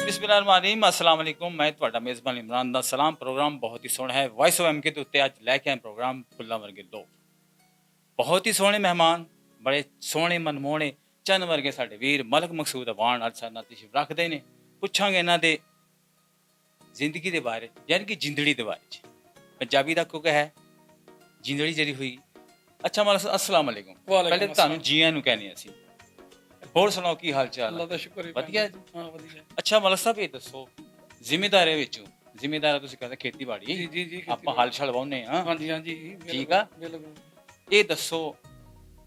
ਬਿਸਮਿਲ੍ਲਾਹਿਰਰਹਿਮਾਨਿਰਰਹੀਮ अस्सलाम वालेकुम मैं ਤੁਹਾਡਾ ਮੇਜ਼ਬਾਨ ਇਮਰਾਨ ਦਾ ਸਲਾਮ ਪ੍ਰੋਗਰਾਮ ਬਹੁਤ ਹੀ ਸੋਹਣਾ ਹੈ ਵੌਇਸ ਆਫ ਐਮਕੇ ਦੇ ਉੱਤੇ ਅੱਜ ਲੈ ਕੇ ਆਏ ਪ੍ਰੋਗਰਾਮ ਫੁੱਲਾਂ ਵਰਗੇ ਦੋ ਬਹੁਤ ਹੀ ਸੋਹਣੇ ਮਹਿਮਾਨ ਬੜੇ ਸੋਹਣੇ ਮਨਮੋਹਣੇ ਚੰਨ ਵਰਗੇ ਸਾਡੇ ਵੀਰ ਮਲਕ ਮਕਸੂਦ ਅਵਾਨ ਅੱਜ ਸਾਡੇ ਨਾਲ ਤਸ਼ਰੀਫ ਰੱਖਦੇ ਨੇ ਪੁੱਛਾਂਗੇ ਇਹਨਾਂ ਦੇ ਜ਼ਿੰਦਗੀ ਦੇ ਬਾਰੇ ਯਾਨੀ ਕਿ ਜਿੰਦੜੀ ਦੇ ਬਾਰੇ 'ਚ ਪੰਜਾਬੀ ਦਾ ਕੁੱਕ ਹੈ ਜਿੰਦੜੀ ਜਿਹੜੀ ਹੋਈ ਅੱਛਾ ਮਲਕ अस्सलाम वालेकुम ਪਹਿਲੇ ਤੁਹਾਨੂੰ ਜੀਆਂ ਨੂੰ ਕਹਿੰਦੇ ਅਸੀਂ ਹੋਰ ਸੁਣਾਓ ਕੀ ਹਾਲ ਚਾਲ ਅੱਲਾ ਦਾ ਸ਼ੁਕਰ ਹੈ ਵਧੀਆ ਜੀ ਹਾਂ ਵਧੀਆ ਅੱਛਾ ਮਲਕ ਸਾਹਿਬ ਇਹ ਦੱਸੋ ਜ਼ਿਮੀਦਾਰੇ ਵਿੱਚੋਂ ਜ਼ਿਮੀਦਾਰ ਤੁਸੀਂ ਕਹਿੰਦੇ ਖੇਤੀਬਾੜੀ ਜੀ ਆਪਾਂ ਹਲ ਛਲ ਵਾਹੁੰਦੇ ਹਾਂ ਹਾਂਜੀ ਹਾਂਜੀ ਠੀਕ ਆ ਬਿਲਕੁਲ ਇਹ ਦੱਸੋ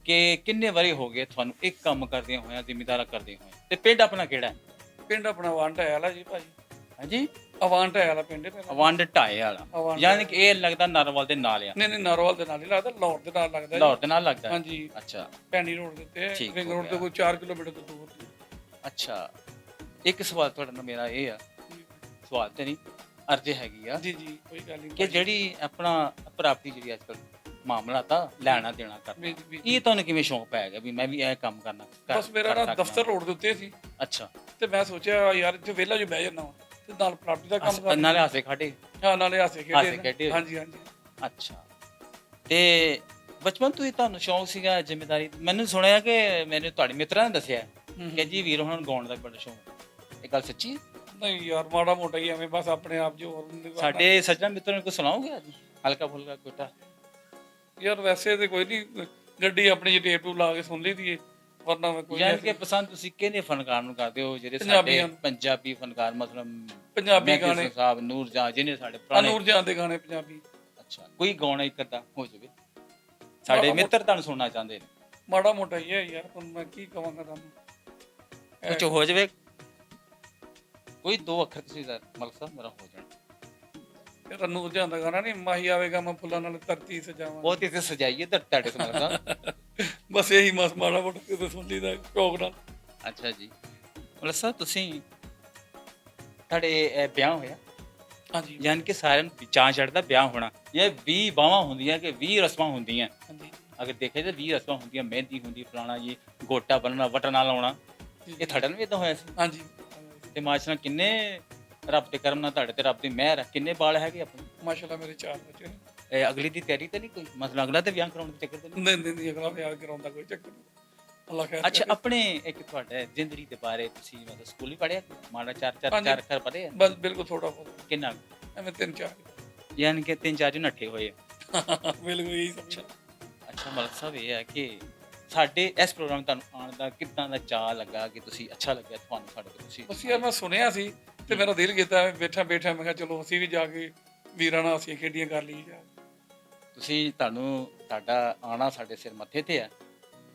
ਕਿ ਕਿੰਨੇ ਵਾਰੀ ਹੋ ਗਏ ਤੁਹਾਨੂੰ ਇੱਕ ਕੰਮ ਕਰਦੇ ਹੋਇਆ ਜ਼ਿਮੀਦਾਰਾ ਕਰਦੇ ਹੋਏ ਤੇ ਪਿੰਡ ਆਪਣਾ ਕਿਹੜਾ ਹੈ ਪਿੰਡ ਆਪਣਾ ਅਵਾਂਟ ਹੈ ਵਾਲਾ ਜੀ ਭਾਜੀ ਹਾਂਜੀ ਅਵਾਂਟ ਹੈ ਵਾਲਾ ਪਿੰਡ ਹੈ ਮੇਰਾ ਵੰਡ ਢਾਏ ਵਾਲਾ ਅਵਾਂਟ ਯਾਨੀ ਕਿ ਇਹ ਲੱਗਦਾ ਨਾਰਵਲ ਦੇ ਨਾਲ ਆ ਨਹੀਂ ਨਾਰੋਵਾਲ ਦੇ ਨਾਲ ਹੀ ਲੱਗਦਾ ਲਾਹੌਰ ਦੇ ਨਾਲ ਲੱਗਦਾ ਲਾਹੌਰ ਦੇ ਨਾਲ ਲੱਗਦਾ ਹਾਂਜੀ ਅੱਛਾ ਪੈਂਡੀ ਰੋਡ ਦੇ ਉੱਤੇ ਠੀਕ ਰਿੰਗ ਹੋ ਰੋਡ ਗਿਆ। ਤੋਂ ਕੋਈ 4 ਕਿਲੋਮੀਟਰ ਤੋਂ ਦੂਰ ਅੱਛਾ ਇੱਕ ਸਵਾਲ ਤੁਹਾਡਾ ਨਾਲ ਮੇਰਾ ਇਹ ਆ ਸਵਾਲ ਤੇ ਨਹੀਂ ਅਰਜ਼ ਹੈਗੀ ਆ ਜੀ ਜੀ ਕੋਈ ਗੱਲ ਨਹੀਂ ਕਿ ਜਿਹੜੀ ਆਪਣਾ ਪ੍ਰਾਪਤੀ ਜਿਹੜੀ ਅੱਜ ਕੱਲ੍ਹ ਮਾਮਲਾ ਤਾਂ ਲੈਣਾ ਦੇਣਾ ਕਰਨਾ ਇਹ ਤੁਹਾਨੂੰ ਕਿਵੇਂ ਸ਼ੌਂਕ ਪੈ ਗਿਆ ਵੀ ਮੈਂ ਵੀ ਇਹ ਕੰਮ ਕਰਨਾ ਬਸ ਮੇਰਾ ਨਾ ਦਫ਼ਤਰ ਰੋਡ ਦੇ ਉੱਤੇ ਸੀ ਅੱਛਾ ਤੇ ਮੈਂ ਸੋਚਿਆ ਯਾਰ ਇੱਥੇ ਵਿਹਲਾ ਜੋ ਬਹਿ ਜਾਣਾ ਤੇ ਨਾਲ ਪ੍ਰਾਪਰਟੀ ਦਾ ਕੰਮ ਕਰ ਨਾਲੇ ਹਾਸੇ ਖਾਡੇ ਹਾਂ ਨਾਲੇ ਹਾਸੇ ਹਾਸੇ ਖੇਡੇ ਖੇਡੇ। ਹਾਂਜੀ ਹਾਂਜੀ ਅੱਛਾ ਤੇ ਬਚਪਨ ਤੋਂ ਹੀ ਤੁਹਾਨੂੰ ਸ਼ੌਂਕ ਸੀਗਾ ਜ਼ਿੰਮੇਵਾਰੀ ਮੈਨੂੰ ਸੁਣਿਆ ਕਿ ਮੈਨੂੰ ਤੁਹਾਡੇ ਮਿੱਤਰਾਂ ਨੇ ਦੱਸਿਆ ਕਿ ਜੀ ਵੀਰ ਉਹਨਾਂ ਨੂੰ ਗਾਉਣ ਦਾ ਬੜਾ ਸ਼ੌਂਕ ਇਹ ਗੱਲ ਸੱਚੀ ਹੈ? ਨਹੀਂ ਯਾਰ ਮਾੜਾ ਮੋਟਾ ਹੀ ਐਵੇਂ ਬਸ ਆਪਣੇ ਆਪ ਜੋ ਹੋਰ ਹੁੰਦੇ ਵਾ। ਸਾਡੇ ਸੱਜਣਾ ਮਿੱਤਰਾਂ ਨੂੰ ਕੋਈ ਸੁਣਾਓਗੇ ਅੱਜ ਹਲਕਾ ਫੁਲਕਾ ਕੋਟਾ ਯਾਰ ਵੈਸੇ ਤੇ ਕੋਈ ਨਹੀਂ ਗੱਡੀ ਆਪਣੀ ਜੀ ਟੇਪ ਟੂ ਲਾ ਕੇ ਸੁਣ ਲਈ ਦੀ ਏ ਵਰਨਾ ਮੈਂ ਕੋਈ ਯਾਨੀ ਕਿ ਪਸੰਦ ਤੁਸੀਂ ਕਿਹਨੇ ਫਨਕਾਰ ਨੂੰ ਕਰਦੇ ਹੋ ਜਿਹੜੇ ਸਾਡੇ ਪੰਜਾਬੀਆਂ। ਪੰਜਾਬੀ ਫਨਕਾਰ ਮਤਲਬ ਪੰਜਾਬੀ ਮਹਿਫੂਜ਼ ਗਾਣੇ ਸਾਹਿਬ ਨੂਰ ਜਹਾਂ ਜਿਹਨੇ ਸਾਡੇ ਪੁਰਾਣੇ ਅਨੂਰ ਜਾਨ ਦੇ ਗਾਣੇ ਪੰਜਾਬੀ ਅੱਛਾ ਕੋਈ ਗਾਉਣਾ ਇੱਕ ਅੱਧਾ ਹੋ ਜਾਵੇ ਸਾਡੇ ਮਿੱਤਰ ਤੁਹਾਨੂੰ ਸੁਣਨਾ ਚਾਹੁੰਦੇ ਨੇ ਮਾੜਾ ਮੋਟਾ ਹੀ ਹੈ ਯਾਰ ਹੁਣ ਮੈਂ ਕੀ ਕਵਾਂਗਾ ਤੁਹਾਨੂੰ ਕੁਝ ਹੋ ਜਾਵੇ ਕੋਈ ਦੋ ਅੱਖਰ ਤੁਸੀਂ ਮਲਕ ਸਾਹਿਬ ਮੇਰਾ ਹੋ ਜਾਣ ਯਾਰ ਅਨੂਰ ਜਾਨ ਦਾ ਗਾਣਾ ਨਹੀਂ ਮਾਹੀ ਆਵੇਗਾ ਮੈਂ ਫੁੱਲਾਂ ਨਾਲ ਧਰਤੀ ਸਜਾਵਾਂ ਬਹੁਤ ਇਸੇ ਸਜਾਈਏ ਤੁਹਾਡੇ ਤੋਂ ਮਲਕ ਸਾਹਿਬ ਬਸ ਇਹੀ ਮਾੜਾ ਮੋਟਾ ਕਿਤੇ ਸੁਣ ਲਈਦਾ ਸ਼ੌਕ ਨਾਲ ਅੱਛਾ ਜੀ ਮਲਕ ਸਾਹਿਬ ਤੁਸੀਂ ਤੁਹਾਡੇ ਵਿਆਹ ਹੋਇਆ ਹਾਂਜੀ ਯਾਨੀ ਕਿ ਸਾਰਿਆਂ ਨੂੰ ਚਾਅ ਚੜ੍ਹਦਾ ਵਿਆਹ ਹੋਣਾ ਇਹ 20 ਬਾਹਾਂ ਹੁੰਦੀਆਂ ਕਿ 20 ਰਸਮਾਂ ਹੁੰਦੀਆਂ ਹਾਂਜੀ ਅਗਰ ਦੇਖਿਆ ਤਾਂ 20 ਰਸਮਾਂ ਹੁੰਦੀਆਂ ਮਹਿੰਦੀ ਹੁੰਦੀ ਫਲਾਣਾ ਜੀ ਗੋਟਾ ਬੰਨਣਾ ਵਟਣਾ ਲਾਉਣਾ ਇਹ ਤੁਹਾਡਾ ਵੀ ਇਦਾਂ ਹੋਇਆ ਸੀ ਹਾਂਜੀ ਤੇ ਮਾਸ਼ਾਅੱਲਾ ਕਿੰਨੇ ਰੱਬ ਦੇ ਕਰਮ ਨਾਲ ਤੁਹਾਡੇ ਤੇ ਰੱਬ ਦੀ ਮਿਹਰ ਹੈ ਕਿੰਨੇ ਬਾਲ ਹੈਗੇ ਆਪਣੇ ਮਾਸ਼ਾਅੱਲਾ ਮੇਰੇ 4 ਬੱਚੇ ਨੇ ਇਹ ਅਗਲੀ ਦੀ ਤਿਆਰੀ ਤਾਂ ਨਹੀਂ ਕੋਈ ਮਤਲਬ ਅਗਲਾ ਤੇ ਵਿਆਹ ਕਰਾਉਣ ਦੇ ਚੱਕਰ ਤੇ ਨਹੀਂ ਨਹੀਂ ਅਗਲਾ ਵਿਆਹ ਕਰਾਉਂਦਾ ਕੋਈ ਚੱਕਰ ਨਹੀਂ ਅੱਲਾ ਖੈਰ ਅੱਛਾ ਕਰੇ। ਆਪਣੇ ਇੱਕ ਤੁਹਾਡੇ ਜ਼ਿੰਦਗੀ ਦੇ ਬਾਰੇ ਤੁਸੀਂ ਮਤਲਬ ਸਕੂਲ ਹੀ ਪੜ੍ਹਿਆ ਮਾੜਾ ਚਾਰ ਹਾਂਜੀ। ਅੱਖਰ ਪੜ੍ਹੇ ਆ ਬਸ ਬਿਲਕੁਲ ਥੋੜਾ ਬਹੁਤ ਕਿੰਨਾ ਐਵੇਂ 3-4 ਯਾਨੀ ਕਿ ਤਿੰਨ ਚਾਰ ਜੋ ਨੱਠੇ ਹੋਏ ਆ ਬਿਲਕੁਲ ਇਹੀ ਸਮਝ ਅੱਛਾ ਮਲਕ ਸਾਹਿਬ ਇਹ ਹੈ ਕਿ ਸਾਡੇ ਇਸ ਪ੍ਰੋਗਰਾਮ ਤੁਹਾਨੂੰ ਆਉਣ ਦਾ ਕਿੱਦਾਂ ਦਾ ਚਾਅ ਲੱਗਾ ਕਿ ਤੁਸੀਂ ਅੱਛਾ ਲੱਗਿਆ ਤੁਹਾਨੂੰ ਸਾਡੇ ਕੋਲ ਤੁਸੀਂ ਬਸ ਯਾਰ ਮੈਂ ਸੁਣਿਆ ਸੀ ਤੇ ਮੇਰਾ ਦਿਲ ਕੀਤਾ ਬੈਠਾ ਮੈਂ ਕਿਹਾ ਚਲੋ ਅਸੀਂ ਵੀ ਜਾ ਕੇ ਵੀਰਾਂ ਨਾਲ ਅਸੀਂ ਖੇਡੀਆਂ ਕਰ ਲਈ ਜਾ ਤੁਸੀਂ ਤੁਹਾਡਾ ਆਉਣਾ ਸਾਡੇ ਸਿਰ ਮੱਥੇ ਤੇ ਹੈ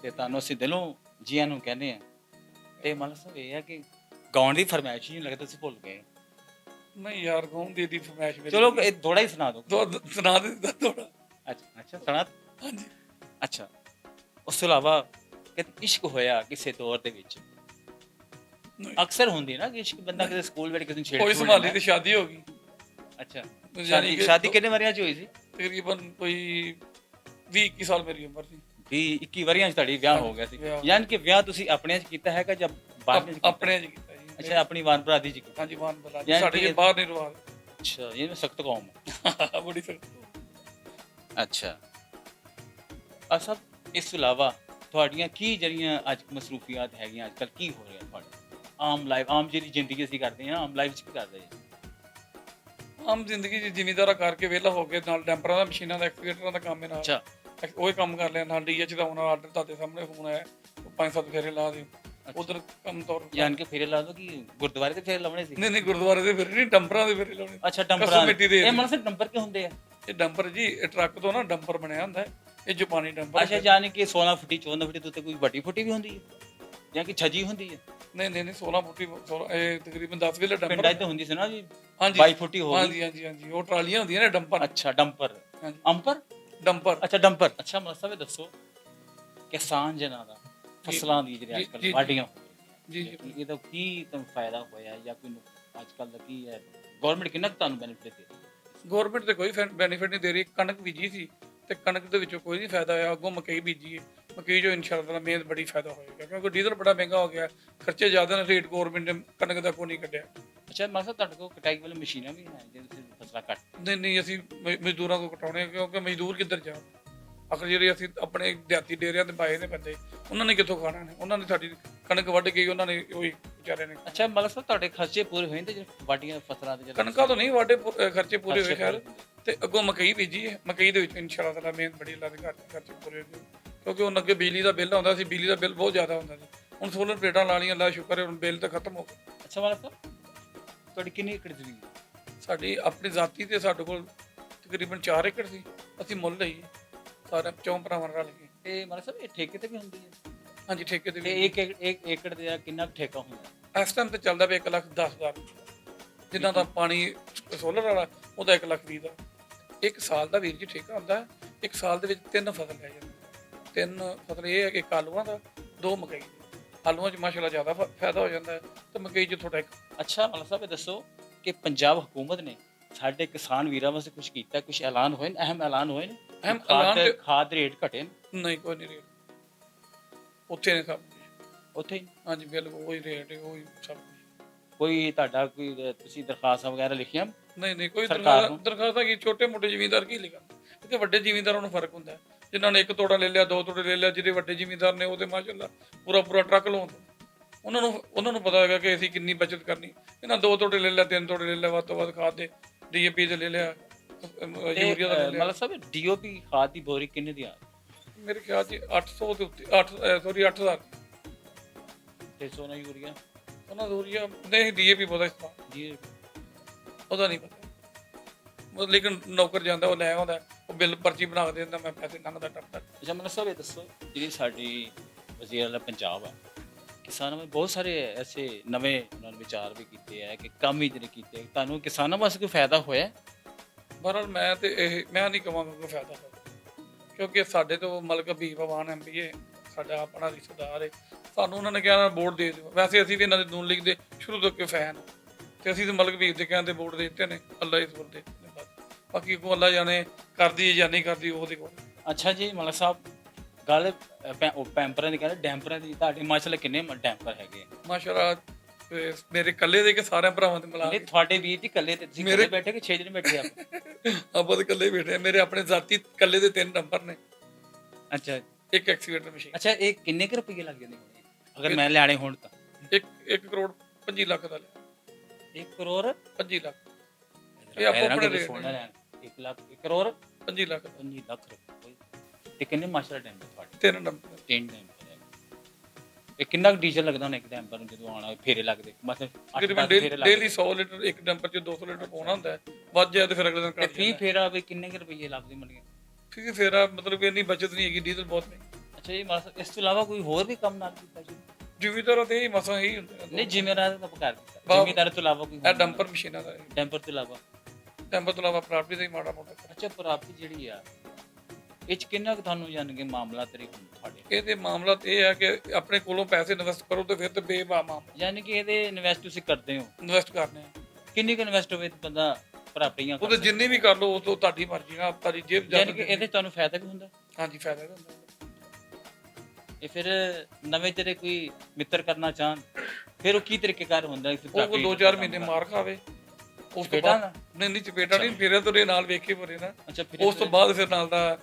ਤੇ ਤੁਹਾਨੂੰ ਅਸੀਂ ਦਿਲੋਂ ਜੀਆਂ ਨੂੰ ਕਹਿੰਦੇ ਆ ਤੇ ਮਤਲਬ ਸਾਹਿਬ ਇਹ ਹੈ ਕਿ ਗਾਉਣ ਦੀ ਫਰਮਾਇਸ਼ ਹੀ ਨਹੀਂ ਲੱਗਦਾ ਤੁਸੀਂ ਭੁੱਲ ਗਏ ਨਹੀਂ ਯਾਰ ਗਾਉਣ ਦੀ ਫਰਮਾਇਸ਼ ਮੇਰੀ ਚਲੋ ਇਹ ਥੋੜਾ ਹੀ ਸੁਣਾ ਦਿਓ ਸੁਣਾ ਦੇ ਦਿੱਤਾ ਥੋੜਾ ਅੱਛਾ ਸੁਣਾ ਹਾਂਜੀ ਅੱਛਾ ਉਸ ਤੋਂ ਇਲਾਵਾ ਕਿ ਇਸ਼ਕ ਹੋਇਆ ਕਿਸੇ ਦੌਰ ਦੇ ਵਿੱਚ ਨਹੀਂ। ਅਕਸਰ ਹੁੰਦੀ ਨਾ ਕਿ ਇਸ਼ਕ ਬੰਦਾ ਕਿਸੇ ਸਕੂਲ ਵਿੱਚ ਕਿਸੇ ਨੂੰ ਛੇੜ ਕੋਈ ਸੰਭਾਲੀ ਤੇ ਸ਼ਾਦੀ ਹੋ ਗਈ ਅੱਛਾ ਯਾਨੀ ਕਿ ਸ਼ਾਦੀ ਕਿੰਨੇ ਵਾਰੀਆਂ ਚ ਹੋਈ ਸੀ ਤਕਰੀਬਨ ਕੋਈ 20-21 ਸਾਲ ਮੇਰੀ ਉਮਰ ਸੀ 21 ਵਾਰੀਆਂ ਚ ਤੁਹਾਡੀ ਵਿਆਹ ਹੋ ਗਿਆ ਸੀ ਵਿਆਹ। ਯਾਨੀ ਕਿ ਵਿਆਹ ਤੁਸੀਂ ਆਪਣੇ ਚ ਕੀਤਾ ਹੈਗਾ ਜਾਂ ਬਾਹਰ ਚ ਕੀਤਾ? ਆਪਣੇ ਚ ਕੀਤਾ ਜੀ ਅੱਛਾ ਆਪਣੀ ਵਾਨ ਭਰਾਦੀ ਚ ਕੀਤਾ ਹਾਂਜੀ ਵਾਨ ਬਲਾ ਯਾਨੀ ਸਾਡੇ ਕਿ- ਜੀ ਬਾਹਰ ਨਹੀਂ ਰਵਾਜ ਅੱਛਾ ਇਹ ਸਖਤ ਕੌਮ ਬੜੀ ਸਖਤ ਅੱਛਾ ਅਸਲ ਇਸ ਤੋਂ ਇਲਾਵਾ ਤੁਹਾਡੀਆਂ ਕੀ ਜਿਹੜੀਆਂ ਅੱਜ ਮਸਰੂਫੀਆਤ ਹੈਗੀਆਂ ਅੱਜ ਕੱਲ੍ਹ ਕੀ ਹੋ ਰਿਹਾ ਤੁਹਾਡਾ ਆਮ ਜਿਹੜੀ ਜ਼ਿੰਦਗੀ ਅਸੀਂ ਕਰਦੇ ਹਾਂ ਆਮ ਲਾਈਫ 'ਚ ਕੀ ਕਰਦੇ ਹਾਂ ਆਮ ਜ਼ਿੰਦਗੀ ਚ ਜ਼ਿਮੀਦਾਰਾ ਕਰਕੇ ਵਿਹਲਾ ਹੋ ਕੇ ਨਾਲ ਡੈਂਪਰਾਂ ਦਾ ਮਸ਼ੀਨਾਂ ਦਾ ਐਕਸਕੇਟਰਾਂ ਦਾ ਕੰਮ ਹੈ ਨਾਲ ਅੱਛਾ ਉਹ ਹੀ ਕੰਮ ਕਰ ਲਿਆ ਨਾਲ ਡੀਐਚ ਦਾ ਉਹਨਾਂ ਆਰਡਰ ਤੁਹਾਡੇ ਸਾਹਮਣੇ ਫੋਨ ਆਇਆ 5-7 ਫੇਰੇ ਲਾ ਦਿਓ ਉਧਰ ਕੰਮ ਤੌਰ ਯਾਨੀ ਕਿ ਫੇਰੇ ਲਾ ਦੋ ਕਿ ਗੁਰਦੁਆਰੇ ਤੇ ਫੇਰੇ ਲਾਉਣੇ ਸੀ ਨਹੀਂ ਗੁਰਦੁਆਰੇ ਦੇ ਫੇਰੇ ਨਹੀਂ ਡੰਪਰਾਂ ਦੇ ਫੇਰੇ ਲਾਉਣੇ ਅੱਛਾ ਡੰਪਰਾਂ ਕਸਮ ਮਿੱਟੀ ਦੇ ਇਹ ਮਨਸੇ ਡੰਪਰ ਕੀ ਹੁੰਦੇ ਆ ਇਹ ਡੰਪਰ ਜੀ ਇਹ ਟਰੱਕ ਤੋਂ ਨਾ ਡੰਪਰ ਬਣਿਆ ਹੁੰਦਾ ਹੈ। ਇਹ ਜਾਪਾਨੀ ਡੰਪਰ ਅੱਛਾ ਯਾਨੀ ਕਿ 16 ਫੁੱਟੀ 14 ਫੁੱਟੀ ਤੋਂ ਉੱਤੇ ਕੋਈ ਵੱਡੀ ਫੁੱਟੀ ਵੀ ਹੁੰਦੀ ਹੈ ਜਾਂ ਕਿ ਛੱਜੀ ਹੁੰਦੀ ਹੈ ਨਹੀਂ 16 ਫੁੱਟੀ 16 ਇਹ ਤਕਰੀਬਨ 10 ਵੇਲੇ ਡੰਪਰ ਪਿੰਡਾਂ 'ਚ ਤਾਂ ਹੁੰਦੀ ਸੀ ਨਾ ਜੀ ਹਾਂਜੀ 22 ਫੁੱਟੀ ਹੋ ਗਈ ਹਾਂਜੀ ਉਹ ਟਰਾਲੀਆਂ ਹੁੰਦੀਆਂ ਨੇ ਡੰਪਰ ਅੱਛਾ ਡੰਪਰ ਹਾਂਜੀ ਅੰਪਰ ਡੰਪਰ ਅੱਛਾ ਡੰਪਰ ਅੱਛਾ ਮਸਾ ਵੀ ਦੱਸੋ ਕਿਸਾਨ ਜਨਾਂ ਦਾ ਫਸਲਾਂ ਦੀ ਜਿਹੜੀ ਅੱਜ ਕੱਲ੍ਹ ਵਾਢੀਆਂ ਜੀ ਇਹਦਾ ਕੀ ਤੁਹਾਨੂੰ ਫਾਇਦਾ ਹੋਇਆ ਜਾਂ ਕੋਈ ਅੱਜ ਕੱਲ੍ਹ ਦਾ ਕੀ ਹੈ ਗਵਰਨਮੈਂਟ ਕਿੰਨਾ ਕੁ ਤੁਹਾਨੂੰ ਬੈਨੀਫਿਟ ਦੇ ਰਹੀ ਹੈ ਗਵਰਨਮੈਂਟ ਤੇ ਕੋਈ ਬੈਨੀਫਿਟ ਨਹੀਂ ਦੇ ਰਹੀ ਕਣਕ ਬੀਜੀ ਸੀ ਤੇ ਕਣਕ ਦੇ ਵਿੱਚੋਂ ਕੋਈ ਨਹੀਂ ਫਾਇਦਾ ਹੋਇਆ ਅੱਗੋਂ ਮਕਈ ਬੀਜੀ ਹੈ ਮਕਈ ਜੋ ਇਨਸ਼ਾਅੱਲਾ ਮਿਹਨਤ ਬੜੀ ਫਾਇਦਾ ਹੋਏਗਾ ਕਿਉਂਕਿ ਡੀਜ਼ਲ ਬੜਾ ਮਹਿੰਗਾ ਹੋ ਗਿਆ ਖਰਚੇ ਜ਼ਿਆਦਾ ਨੇ ਰੇਟ ਗਵਰਨਮੈਂਟ ਨੇ ਕਣਕ ਦਾ ਕੋਈ ਨਹੀਂ ਕੱਢਿਆ ਅੱਛਾ ਮਾਨ ਸਾਹਿਬ ਤੁਹਾਡੇ ਕੋਲ ਕਟਾਈ ਵਾਲੀ ਮਸ਼ੀਨਾਂ ਵੀ ਹੈ ਜੇ ਤੁਸੀਂ ਫਸਲਾਂ ਕੱਟ ਨਹੀਂ ਅਸੀਂ ਮਜ਼ਦੂਰਾਂ ਕੋਲ ਕਟਾਉਣੇ, ਕਿਉਂਕਿ ਮਜ਼ਦੂਰ ਕਿੱਧਰ ਜਾਣ। ਆਖਰ ਜਿਹੜੇ ਅਸੀਂ ਆਪਣੇ ਦਿਹਾਤੀ ਡੇਰਿਆਂ ਤੇ ਪਾਏ ਨੇ ਬੰਦੇ, ਉਹਨਾਂ ਨੇ ਕਿੱਥੋਂ ਖਾਣਾ ਨੇ? ਉਹਨਾਂ ਨੇ ਸਾਡੀ ਕਣਕ ਵੱਢ ਗਈ, ਉਹਨਾਂ ਨੇ ਉਹੀ ਵਿਚਾਰਿਆਂ ਨੇ। ਅੱਛਾ ਮਤਲਬ ਸਾਹਿਬ ਤੁਹਾਡੇ ਖਰਚੇ ਪੂਰੇ ਹੋਏ ਨੇ ਜੇ ਵਾਢੀਆਂ ਫਸਲਾਂ ਦੇ ਕਣਕਾਂ ਤੋਂ ਨਹੀਂ ਵਾਢੇ ਖਰਚੇ ਪੂਰੇ ਹੋਏ ਖੈਰ, ਤੇ ਅੱਗੋਂ ਮਕਈ ਬੀਜੀ ਹੈ। ਮਕਈ ਦੇ ਵਿੱਚ ਇਨਸ਼ਾਅੱਲਾ ਤਾਲਾ ਮਿਹਨਤ ਬੜੀ ਅੱਲਾ ਦੇ ਘਰ ਖਰਚੇ ਪੂਰੇ ਹੋ ਗਏ, ਕਿਉਂਕਿ ਹੁਣ ਅੱਗੇ ਬਿਜਲੀ ਦਾ ਬਿੱਲ ਆਉਂਦਾ ਸੀ, ਬਿਜਲੀ ਦਾ ਬਿੱਲ ਬਹੁਤ ਜ਼ਿਆਦਾ ਹੁੰਦਾ ਸੀ। ਹੁਣ ਸੋਲਰ ਪਲੇਟਾਂ ਲਾ ਲਈਆਂ, ਅੱਲਾ ਦਾ ਸ਼ੁਕਰ ਹੈ ਹੁਣ ਬਿੱਲ ਤਾਂ ਖਤਮ ਹੋ ਗਿਆ। ਅੱਛਾ ਮਤਲਬ ਸਾਹਿਬ ਤੁਹਾਡੀ ਕਿੰਨੀ ਏਕੜ ਜ਼ਮੀਨ ਹੈ? ਸਾਡੀ ਆਪਣੀ ਜ਼ਾਤੀ ਤੇ ਸਾਡੇ ਕੋਲ ਤਕਰੀਬਨ 4 ਏਕੜ ਸੀ, ਅਸੀਂ ਮੁੱਲ ਲਈ ਸਾਰੇ ਚੌਂ ਭਰਾਵਾਂ ਨਾਲ ਰਲ ਕੇ। ਤੇ ਮਤਲਬ ਸਾਹਿਬ ਇਹ ਠੇਕੇ ਤੇ ਵੀ ਹੁੰਦੀ ਹੈ? ਹਾਂਜੀ ਠੇਕੇ ਤੇ ਤੇ ਵੀ। ਇੱਕ ਏਕੜ ਦਾ ਕਿੰਨਾ ਕੁ ਠੇਕਾ ਹੁੰਦਾ? ਇਸ ਟਾਈਮ ਤੇ ਚੱਲਦਾ ਪਿਆ 1,10,000, ਜਿਨ੍ਹਾਂ ਦਾ ਪਾਣੀ ਸੋਲਰ ਵਾਲਾ ਉਹਦਾ 1,20,000 ਦਾ। ਇੱਕ ਸਾਲ ਦਾ ਵੀਰ ਜੀ ਠੇਕਾ ਹੁੰਦਾ। ਇੱਕ ਸਾਲ ਦੇ ਵਿੱਚ 3 ਫਸਲ ਲੈ ਜਾਂਦੇ। 3 ਫਸਲ ਇਹ ਹੈ ਕਿ ਇੱਕ ਆਲੂਆਂ ਦਾ, 2 ਮਕਈ ਦੇ। ਆਲੂਆਂ 'ਚ ਮਾਸ਼ਾਅੱਲਾ ਜ਼ਿਆਦਾ ਫਾਇਦਾ ਹੋ ਜਾਂਦਾ ਹੈ, ਤੇ ਮਕਈ 'ਚ ਥੋੜਾ। ਅੱਛਾ ਮਤਲਬ ਸਾਹਿਬ ਇਹ ਦੱਸੋ ਕਿ ਪੰਜਾਬ ਹੁਕੂਮਤ ਨੇ ਸਾਡੇ ਕਿਸਾਨ ਵੀਰਾਂ ਵਾਸਤੇ ਕੁਝ ਕੀਤਾ, ਕੁਝ ਐਲਾਨ ਹੋਏ ਨੇ, ਅਹਿਮ ਐਲਾਨ ਹੋਏ ਨੇ? ਅਹਿਮ ਐਲਾਨ ਖਾਦ ਰੇਟ ਘਟੇ ਨੇ? ਨਹੀਂ, ਕੋਈ ਨਹੀਂ ਰੇਟ ਉੱਥੇ ਨੇ ਸਭ ਉੱਥੇ ਹੀ? ਹਾਂਜੀ ਬਿਲਕੁਲ ਉਹੀ ਰੇਟ ਹੈ, ਉਹੀ ਸਭ ਕੁਛ। ਕੋਈ ਤੁਹਾਡਾ ਕੋਈ ਤੁਸੀਂ ਦਰਖਾਸਤਾਂ ਵਗੈਰਾ ਲਿਖੀਆਂ? ਨਹੀਂ ਕੋਈ ਸਰਕਾਰ ਨੂੰ? ਦਰਖਾਸਤਾਂ ਕੀ, ਛੋਟੇ ਮੋਟੇ ਜ਼ਿਮੀਂਦਾਰ ਕੀ ਲਿਖਣ, ਕਿਉਂਕਿ ਵੱਡੇ ਜ਼ਿਮੀਂਦਾਰਾਂ ਨੂੰ ਫਰਕ ਹੁੰਦਾ। ਜਿਨ੍ਹਾਂ ਨੇ 1 ਤੋੜਾ ਲੈ ਲਿਆ, 2 ਤੋੜੇ ਲੈ ਲਿਆ, ਜਿਹੜੇ ਵੱਡੇ ਜ਼ਿਮੀਂਦਾਰ ਨੇ ਉਹਦੇ ਮਾਸ਼ਾਅੱਲਾ ਪੂਰਾ ਟਰੱਕ ਲਾਉਂਦੇ। ਉਹਨਾਂ ਨੂੰ ਪਤਾ ਹੈਗਾ ਕਿ ਅਸੀਂ ਕਿੰਨੀ ਬਚਤ ਕਰਨੀ। ਇਹਨਾਂ 2 ਤੋੜੇ ਲੈ ਲਿਆ, 3 ਤੋੜੇ ਲੈ ਲਿਆ, ਵੱਧ ਤੋਂ ਵੱਧ ਖਾਦ ਦੇ DAP ਦੇ ਲੈ ਲਿਆ, ਯੂਰੀਆ ਦਾ ਲੈ ਲਿਆ। ਮਤਲਬ ਸਾਹਿਬ DOP ਖਾਦ ਦੀ ਬੋਰੀ ਕਿੰਨੇ ਦੀ ਆ? ਮੇਰੇ ਖਿਆਲ 'ਚ 800 ਦੇ ਉੱਤੇ 8,000। 300 ਨਾਲ ਯੂਰੀਆ? ਉਹਨਾਂ ਦਾ ਯੂਰੀਆ ਨਹੀਂ, DAP ਬਹੁਤਾ ਇਸਤੇਮਾਲ ਜੀ ਉਹਦਾ ਨਹੀਂ ਪਤਾ। ਲੇਕਿਨ ਨੌਕਰ ਜਾਂਦਾ, ਉਹ ਲੈ ਆਉਂਦਾ, ਉਹ ਬਿੱਲ ਪਰਚੀ ਬਣਾ ਕੇ ਦਿੰਦਾ, ਮੈਂ ਪੈਸੇ ਲੰਘਦਾ ਟੱਪਦਾ। ਅੱਛਾ ਮਤਲਬ ਸਾਹਿਬ ਇਹ ਦੱਸੋ ਜਿਹੜੀ ਸਾਡੀ ਵਜ਼ੀਰ ਆਲਾ ਪੰਜਾਬ ਆ, ਕਿਸਾਨਾਂ ਵਿੱਚ ਬਹੁਤ ਸਾਰੇ ਐਸੇ ਨਵੇਂ ਉਹਨਾਂ ਨੇ ਵਿਚਾਰ ਵੀ ਕੀਤੇ ਹੈ ਕਿ ਕੰਮ ਵੀ ਜਿਹੜੇ ਕੀਤੇ, ਤੁਹਾਨੂੰ ਕਿਸਾਨਾਂ ਵਾਸਤੇ ਕੋਈ ਫਾਇਦਾ ਹੋਇਆ? ਬਹਰਹਾਲ ਮੈਂ ਨਹੀਂ ਕਹਾਂਗਾ ਕੋਈ ਫਾਇਦਾ ਹੋਇਆ, ਕਿਉਂਕਿ ਸਾਡੇ ਤੋਂ ਮਲਕ ਹਬੀਬ ਅਵਾਨ MPA ਸਾਡਾ ਆਪਣਾ ਰਿਸ਼ਤੇਦਾਰ ਹੈ। ਸਾਨੂੰ ਉਹਨਾਂ ਨੇ ਕਿਹਾ ਵੋਟ ਦੇ ਦਿਓ। ਵੈਸੇ ਅਸੀਂ ਵੀ ਇਹਨਾਂ ਦੇ ਨੂਨ ਲੀਗ ਦੇ ਸ਼ੁਰੂ ਤੋਂ ਕੇ ਫੈਨ, ਤੇ ਅਸੀਂ ਤਾਂ ਮਲਕ ਹਬੀਬ ਦੇ ਕਹਿਣ ਤੇ ਵੋਟ ਦੇ ਦਿੱਤੇ ਨੇ। ਅੱਲਾ ਇਸ ਵੋਟ ਦੇ ਦਿੱਤੇ ਨੇ ਬਸ, ਬਾਕੀ ਕੋ ਅੱਲਾ ਜਾਣੇ ਕਰਦੀ ਹੈ ਜਾਂ ਨਹੀਂ ਕਰਦੀ ਉਹਦੇ ਕੋਲ। ਅੱਛਾ ਜੀ ਮਲਕ ਸਾਹਿਬ ਗੱਲ ਪੈਂਪਰਾਂ ਦੀ ਕਹਿੰਦੇ ਡੈਂਪਰਾਂ ਦੀ, ਤੁਹਾਡੇ ਮਾਸ਼ਾਅੱਲਾ ਕਿੰਨੇ ਡੈਂਪਰ ਹੈਗੇ? ਮਾਸ਼ਾਅੱਲਾ ਮੇਰੇ ਇਕੱਲੇ ਦੇ ਕੇ ਸਾਰਿਆਂ ਭਰਾਵਾਂ ਦੇ ਮਿਲਾ ਨਹੀਂ ਤੁਹਾਡੇ ਵੀਰ ਦੀ ਇਕੱਲੇ ਤੇ ਤੁਸੀਂ ਇਕੱਲੇ ਬੈਠੇ ਕਿ 6 ਜਣੇ ਬੈਠੇ ਆ? ਆਪਾਂ ਤਾਂ ਇਕੱਲੇ ਬੈਠੇ ਆ। ਮੇਰੇ ਆਪਣੇ ਜ਼ਾਤੀ ਇਕੱਲੇ ਦੇ 3 ਨੰਬਰ ਨੇ, ਅੱਛਾ ਇੱਕ ਐਕਸੀਵੇਟਰ ਮਸ਼ੀਨ। ਅੱਛਾ ਇਹ ਕਿੰਨੇ ਕੁ ਰੁਪਏ ਲੱਗ ਜਾਂਦੇ ਹੋਣੇ ਅਗਰ ਮੈਂ ਲੈਣੇ ਹੋਣ ਤਾਂ? 1 ਕਰੋੜ 25 ਲੱਖ ਦਾ ਲਿਆ। 1 ਕਰੋੜ 25 ਲੱਖ ਇਹ ਆਪੋ ਆਪਣੇ ਰੇਟ ਸੋਨਾ ਲੈਣ 1 ਲੱਖ 1 ਕਰੋੜ 25 ਲੱਖ 25 ਲੱਖ ਰੁਪਏ। ਤੇ ਕਿੰਨੇ ਮਾਸ਼ਾਅੱਲਾ ਡੈਂਪਰ ਤੁਹਾਡੇ? 3 ਨੰਬਰ 3 ਡੈਂਪਰ ਹੈ। ਇਹ ਕਿੰਨਾ ਕੁ ਡੀਜ਼ਲ ਲੱਗਦਾ ਹੁਣ ਇੱਕ ਡੈਂਪਰ ਨੂੰ ਜਦੋਂ ਆਉਣਾ ਫੇਰੇ ਲੱਗਦੇ? ਮਤਲਬ ਤਕਰੀਬਨ ਡੇਲੀ 100 ਲੀਟਰ ਇੱਕ ਡੰਪਰ 'ਚ 200 ਲੀਟਰ ਪਾਉਣਾ ਹੁੰਦਾ ਹੈ। ਵੱਧ ਜਾਏ ਤੇ ਫਿਰ ਅਗਲੇ ਦਿਨ ਤੇ ਕੱਟ ਫੀ ਫੇਰਾ ਵੀ ਕਿੰਨੇ ਕੁ ਰੁਪਏ ਲੱਗਦੇ ਮੰਨ ਕੇ? ਠੀਕ ਹੈ। ਫੇਰ ਮਤਲਬ ਕਿ ਇੰਨੀ ਬਚਤ ਨਹੀਂ ਹੈਗੀ, ਡੀਜ਼ਲ ਬਹੁਤ ਨਹੀਂ। ਅੱਛਾ ਜੀ ਮਤਲਬ ਇਸ ਤੋਂ ਇਲਾਵਾ ਕੋਈ ਹੋਰ ਵੀ ਕੰਮ ਨਾਲ ਕੀਤਾ ਜੀ? ਜ਼ਿਮੀਂਦਾਰਾਂ ਤੇ ਇਹ ਮਸਾਂ ਹੀ ਹੁੰਦਾ। ਨਹੀਂ ਜ਼ਿਮੀਂਦਾਰ ਤਾਂ ਕਰ ਦਿੱਤਾ, ਜ਼ਿਮੀਂਦਾਰ ਤੋਂ ਇਲਾਵਾ ਕੋਈ ਇਹ ਡੰਪਰ ਮਸ਼ੀਨਾਂ ਦਾ, ਡੈਂਪਰ ਤੋਂ ਇਲਾਵਾ? ਡੰਪਰ ਤੋਂ ਇਲਾਵਾ ਪ੍ਰਾਪਰਟੀ ਦਾ ਹੀ ਮਾੜਾ ਮੋਟਾ। ਅੱਛਾ ਪ੍ਰਾਪਤੀ ਜਿਹੜੀ ਆ ਇਹ 'ਚ ਕਿੰਨਾ ਕੁ ਤੁਹਾਨੂੰ ਜਾਣ ਕੇ ਮਾਮਲਾ ਤੇਰੇ ਤੁਹਾਡੇ? ਇਹਦੇ ਮਾਮਲਾ ਇਹ ਹੈ ਕਿ ਆਪਣੇ ਕੋਲੋਂ ਪੈਸੇ ਇਨਵੈਸਟ ਕਰੋ ਤੇ ਫਿਰ ਤੇ ਬੇਬਾਹ ਮਾਮਲਾ। ਯਾਨੀ ਕਿ ਇਹਦੇ ਇਨਵੈਸਟ ਤੁਸੀਂ ਕਰਦੇ ਹੋ? ਇਨਵੈਸਟ ਕਰਨੇ ਆ। ਕਿੰਨੀ ਕੁ ਇਨਵੈਸਟ ਹੋਵੇ ਤੇ ਬੰਦਾ ਪ੍ਰਾਪਤੀਆਂ ਕਰ ਉਹ ਤਾਂ ਜਿੰਨੀ ਵੀ ਕਰ ਲਓ ਉਹ ਤੋਂ ਤੁਹਾਡੀ ਮਰਜ਼ੀ ਨਾਲ, ਤੁਹਾਡੀ ਜੇਬ ਜਾ। ਯਾਨੀ ਕਿ ਇਹਦੇ ਤੁਹਾਨੂੰ ਫਾਇਦਾ ਵੀ ਹੁੰਦਾ? ਹਾਂਜੀ ਫਾਇਦਾ ਵੀ ਹੁੰਦਾ। ਇਹ ਫਿਰ ਨਵੇਂ ਤੇਰੇ ਕੋਈ ਮਿੱਤਰ ਕਰਨਾ ਚਾਹਣ ਫਿਰ ਉਹ ਕੀ ਤਰੀਕੇਕਾਰ ਹੁੰਦਾ? ਉਹ ਕੋਈ 2-4 ਮਹੀਨੇ ਮਾਰ ਖਾਵੇ, ਉਸ ਤੋਂ ਬਾਅਦ ਨਹੀਂ ਚਪੇਟਾ ਨਹੀਂ ਫੇਰੇ ਤੁਰੇ ਨਾਲ ਵੇਖੇ ਬਰੇ ਨਾ। ਅੱਛਾ ਉਸ ਤੋਂ ਬਾਅਦ ਫਿਰ ਨਾਲ ਦਾ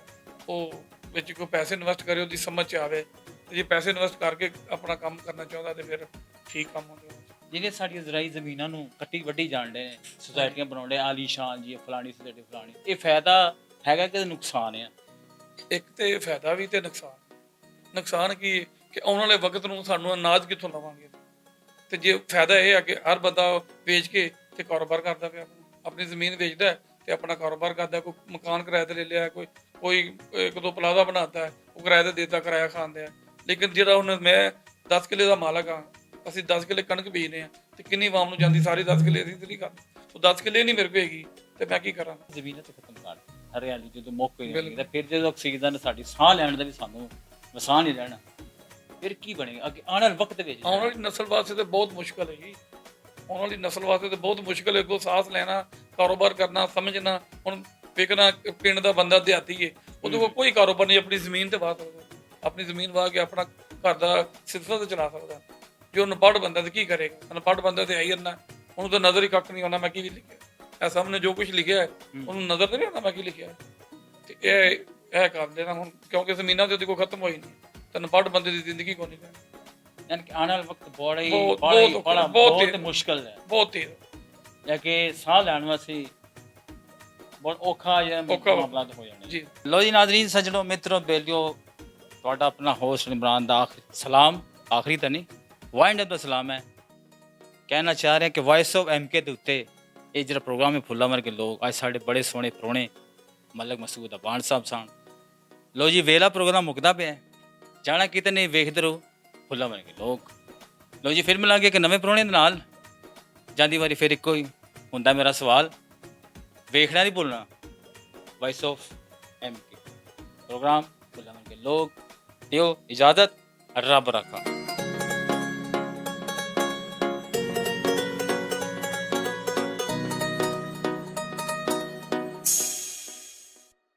ਉਹ ਵਿੱਚ ਕੋਈ ਪੈਸੇ ਇਨਵੈਸਟ ਕਰੇ, ਉਹਦੀ ਸਮਝ 'ਚ ਆਵੇ। ਤੇ ਜੇ ਪੈਸੇ ਇਨਵੈਸਟ ਕਰਕੇ ਆਪਣਾ ਕੰਮ ਕਰਨਾ ਚਾਹੁੰਦਾ ਤੇ ਫਿਰ ਠੀਕ ਕੰਮ ਹੁੰਦਾ। ਜਿਹੜੀਆਂ ਸਾਡੀਆਂ ਜ਼ਰਾਈ ਜ਼ਮੀਨਾਂ ਨੂੰ ਕੱਟੀ ਵੱਢੀ ਜਾਣਦੇ ਨੇ, ਸੁਸਾਇਟੀਆਂ ਬਣਾਉਂਦੇ ਆਲੀਸ਼ਾਨ ਜੀ ਫਲਾਣੀ ਸੁਸਾਇਟੀ ਫਲਾਣੀ, ਇਹ ਫਾਇਦਾ ਹੈਗਾ ਕਿ ਨੁਕਸਾਨ ਆ? ਇੱਕ ਤੇ ਫਾਇਦਾ ਵੀ ਤੇ ਨੁਕਸਾਨ। ਨੁਕਸਾਨ ਕੀ ਕਿ ਆਉਣ ਵਾਲੇ ਵਕਤ ਨੂੰ ਸਾਨੂੰ ਅਨਾਜ ਕਿੱਥੋਂ ਲਵਾਂਗੇ? ਤੇ ਜੇ ਫਾਇਦਾ ਇਹ ਆ ਕਿ ਹਰ ਬੰਦਾ ਵੇਚ ਕੇ ਤੇ ਕਾਰੋਬਾਰ ਕਰਦਾ ਪਿਆ, ਆਪਣੀ ਜ਼ਮੀਨ ਵੇਚਦਾ ਤੇ ਆਪਣਾ ਕਾਰੋਬਾਰ ਕਰਦਾ। ਕੋਈ ਮਕਾਨ ਕਿਰਾਏ ਤੇ ਲੈ ਲਿਆ, ਕੋਈ 1-2 ਪਲਾਜ਼ਾ ਬਣਾਤਾ, ਉਹ ਕਿਰਾਏ ਤੇ ਦੇਤਾ, ਕਿਰਾਇਆ ਖਾਂਦੇ ਆ। ਲੇਕਿਨ ਜਿਹੜਾ ਹੁਣ ਮੈਂ 10 ਕਿੱਲੇ ਦਾ ਮਾਲਕ ਹਾਂ, ਅਸੀਂ 10 ਕਿੱਲੇ ਕਣਕ ਬੀਜਦੇ ਹਾਂ ਤੇ ਕਿੰਨੀ ਆਵਾਮ ਨੂੰ ਜਾਂਦੀ? ਸਾਰੀ 10 ਕਿੱਲੇ ਅਸੀਂ ਨਹੀਂ ਕਰਦੇ। ਉਹ 10 ਕਿੱਲੇ ਨਹੀਂ ਮੇਰੇ ਕੋਲ ਹੈਗੀ ਤੇ ਮੈਂ ਕੀ ਕਰਾਂ? ਜ਼ਮੀਨਾਂ ਤੇ ਖਤਮ ਕਰ ਹਰਿਆਲੀ ਜਦੋਂ ਮੌਕੇ ਨਹੀਂ ਮਿਲਦਾ, ਫਿਰ ਜਦੋਂ ਆਕਸੀਜਨ ਸਾਡੀ ਸਾਹ ਲੈਣ ਦਾ ਵੀ ਸਾਨੂੰ ਵਸਾਹ ਨਹੀਂ ਰਹਿਣਾ, ਫਿਰ ਕੀ ਬਣੇਗਾ ਅੱਗੇ ਆਉਣ ਵਾਲੇ ਵਕਤ ਵਿੱਚ? ਆਉਣ ਵਾਲੀ ਨਸਲ ਵਾਸਤੇ ਤਾਂ ਬਹੁਤ ਮੁਸ਼ਕਲ ਹੈ ਜੀ। ਆਉਣ ਵਾਲੀ ਨਸਲ ਵਾਸਤੇ ਤਾਂ ਬਹੁਤ ਮੁਸ਼ਕਲ ਹੈ। ਅੱਗੋਂ ਸਾਹਸ ਲੈਣਾ, ਕਾਰੋਬਾਰ ਕਰਨਾ, ਸਮਝਣਾ। ਹੁਣ ਵੇਖਣਾ ਪਿੰਡ ਦਾ ਬੰਦਾ ਦਿਹਾਤੀ ਹੈ, ਉਹਦੇ ਕੋਲ ਕੋਈ ਕਾਰੋਬਾਰ ਨਹੀਂ, ਆਪਣੀ ਜ਼ਮੀਨ ਤੇ ਵਾਹ ਸਕਦਾ, ਆਪਣੀ ਜ਼ਮੀਨ ਵਾਹ ਕੇ ਆਪਣਾ ਘਰ ਦਾ ਸਿਲਸਿਲਾ ਤੇ ਚਲਾ ਸਕਦਾ। ਜੋ ਅਨਪੜ੍ਹ ਬੰਦਾ ਤੇ ਕੀ ਕਰੇਗਾ? ਅਨਪੜ੍ਹ ਬੰਦਾ ਤੇ ਆਈ ਜਾਂਦਾ ਉਹਨੂੰ ਤਾਂ ਨਜ਼ਰ ਹੀ ਕੱਖ ਨਹੀਂ ਆਉਂਦਾ ਮੈਂ ਕੀ ਲਿਖਿਆ। ਇਹ ਸਾਹਮਣੇ ਜੋ ਕੁਝ ਲਿਖਿਆ ਹੈ ਉਹਨੂੰ ਨਜ਼ਰ ਨਹੀਂ ਆਉਂਦਾ ਮੈਂ ਕੀ ਲਿਖਿਆ ਹੈ। ਤੇ ਇਹ ਕਰ ਦੇਣਾ ਹੁਣ, ਕਿਉਂਕਿ ਜ਼ਮੀਨਾਂ ਤੇ ਉਹਦੇ ਕੋਲ ਖਤਮ ਹੋਈ ਨਹੀਂ, ਤਾਂ ਅਨਪੜ੍ਹ ਬੰਦੇ ਦੀ ਜ਼ਿੰਦਗੀ ਕੋਈ ਨਹੀਂ ਰਹਿਣੀ। ਯਾਨੀ ਕਿ ਆਉਣ ਵਾਲਾ ਵਕਤ ਬਹੁਤ ਬਹੁਤ ਮੁਸ਼ਕਲ ਹੈ, ਬਹੁਤ ਤੇਜ਼। ਜਾਂ ਕਿ ਸਾਹ ਲੈਣ ਵਾਸਤੇ ਬਹੁਤ ਔਖਾ ਜਿਹਾ ਮਾਮਲਾ ਹੋ ਜਾਣਾ ਜੀ। ਲੋ ਜੀ ਨਾਜ਼ਰੀਨ, ਸੱਜਣੋ, ਮਿੱਤਰੋ, ਬੇਲੀਓ, ਤੁਹਾਡਾ ਆਪਣਾ ਹੋਸਟ ਇਮਰਾਨ ਦਾ ਸਲਾਮ, ਆਖਰੀ ਤਾਂ ਨਹੀਂ, ਵਾਈਂਡ ਅਪ ਦਾ ਸਲਾਮ ਹੈ। ਕਹਿਣਾ ਚਾਹ ਰਿਹਾ ਕਿ ਵਾਇਸ ਆਫ MK ਦੇ ਉੱਤੇ ਇਹ ਜਿਹੜਾ ਪ੍ਰੋਗਰਾਮ ਹੈ ਫੁੱਲਾਂ ਵਰਗੇ ਲੋਕ, ਅੱਜ ਸਾਡੇ ਬੜੇ ਸੋਹਣੇ ਪ੍ਰਾਹੁਣੇ ਮਲਕ ਮਸੂਦ ਅਬਾਨ ਸਾਹਿਬ ਸਨ। ਲੋ ਜੀ, ਵੇਲਾ ਪ੍ਰੋਗਰਾਮ ਮੁੱਕਦਾ ਪਿਆ, ਜਾਣਾ ਕਿਤੇ ਨਹੀਂ, ਵੇਖਦੇ ਰਹੋ ਫੁੱਲਾਂ ਵਰਗੇ ਲੋਕ। ਲੋ ਜੀ, ਫਿਰ ਮਿਲਾਂਗੇ ਇੱਕ ਨਵੇਂ ਪ੍ਰਾਹੁਣੇ ਦੇ ਨਾਲ। ਜਾਂਦੀ ਵਾਰੀ ਫਿਰ ਇੱਕੋ ਹੀ ਹੁੰਦਾ ਮੇਰਾ ਸਵਾਲ, ਵੇਖਣਾ ਨਹੀਂ ਭੁੱਲਣਾ ਵਾਇਸ ਆਫ MK ਪ੍ਰੋਗਰਾਮ ਫੁੱਲਾਂ ਵਰਗੇ ਲੋਕ। ਦਿਓ ਇਜਾਜ਼ਤ, ਰੱਬ ਰਾਖਾ।